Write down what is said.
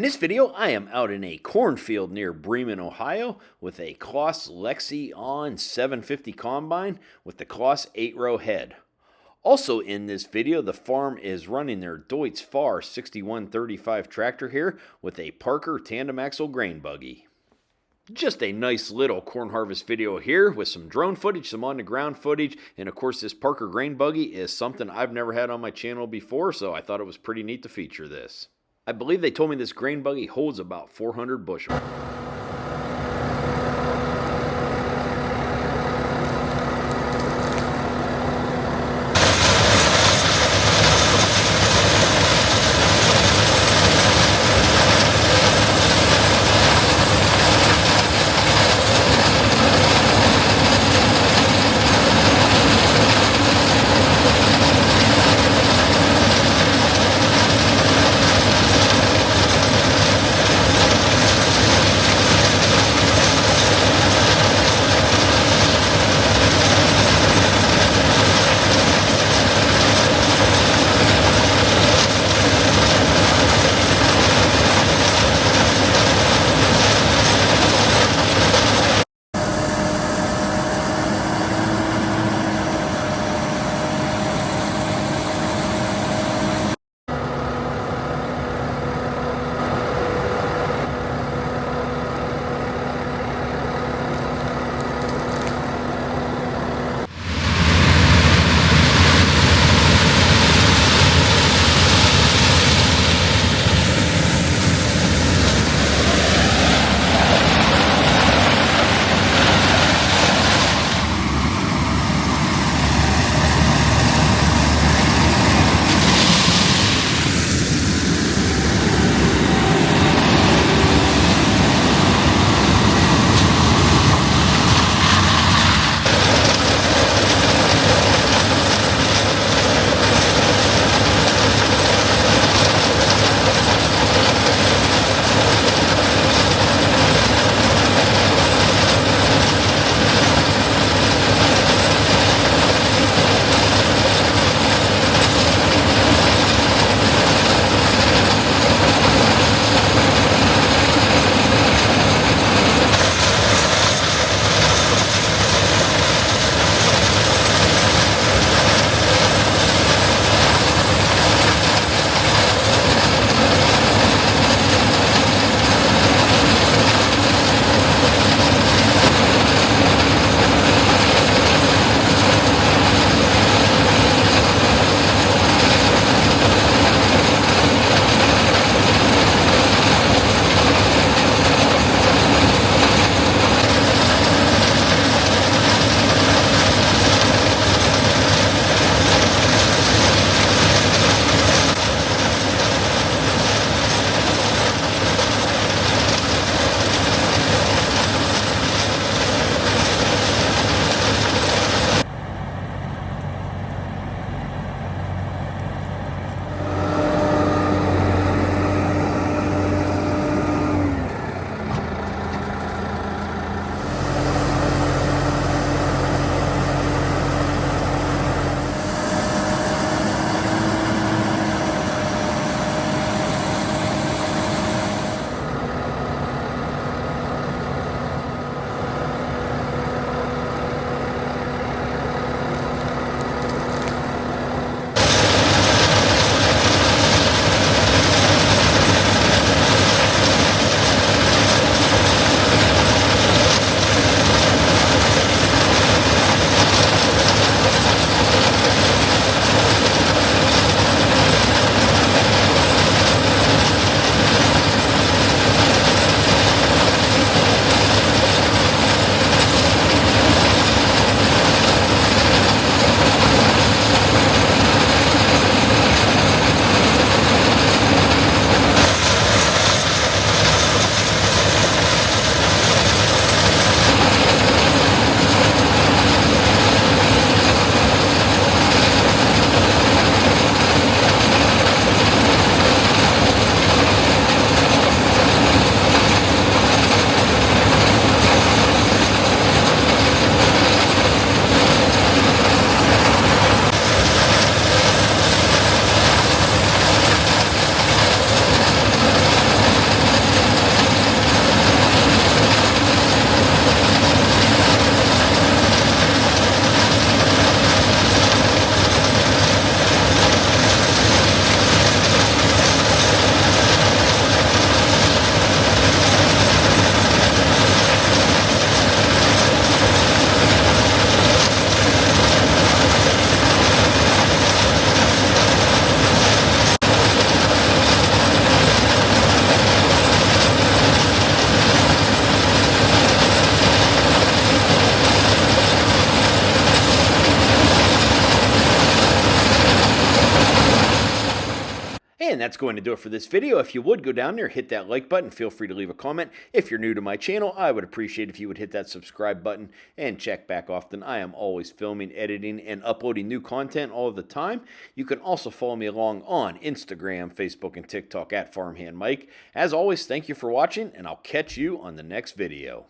In this video, I am out in a cornfield near Bremen, Ohio with a Claas Lexion 750 combine with the Claas 8-row head. Also in this video, the farm is running their Deutz-Fahr 6135 tractor here with a Parker tandem axle grain buggy. Just a nice little corn harvest video here with some drone footage, some on the ground footage, and of course this Parker Grain Buggy is something I've never had on my channel before, so I thought it was pretty neat to feature this. I believe they told me this grain buggy holds about 400 bushel. And that's going to do it for this video. If you would go down there, hit that like button. Feel free to leave a comment. If you're new to my channel, I would appreciate if you would hit that subscribe button and check back often. I am always filming, editing, and uploading new content all the time. You can also follow me along on Instagram, Facebook, and TikTok at Farmhand Mike. As always, thank you for watching, and I'll catch you on the next video.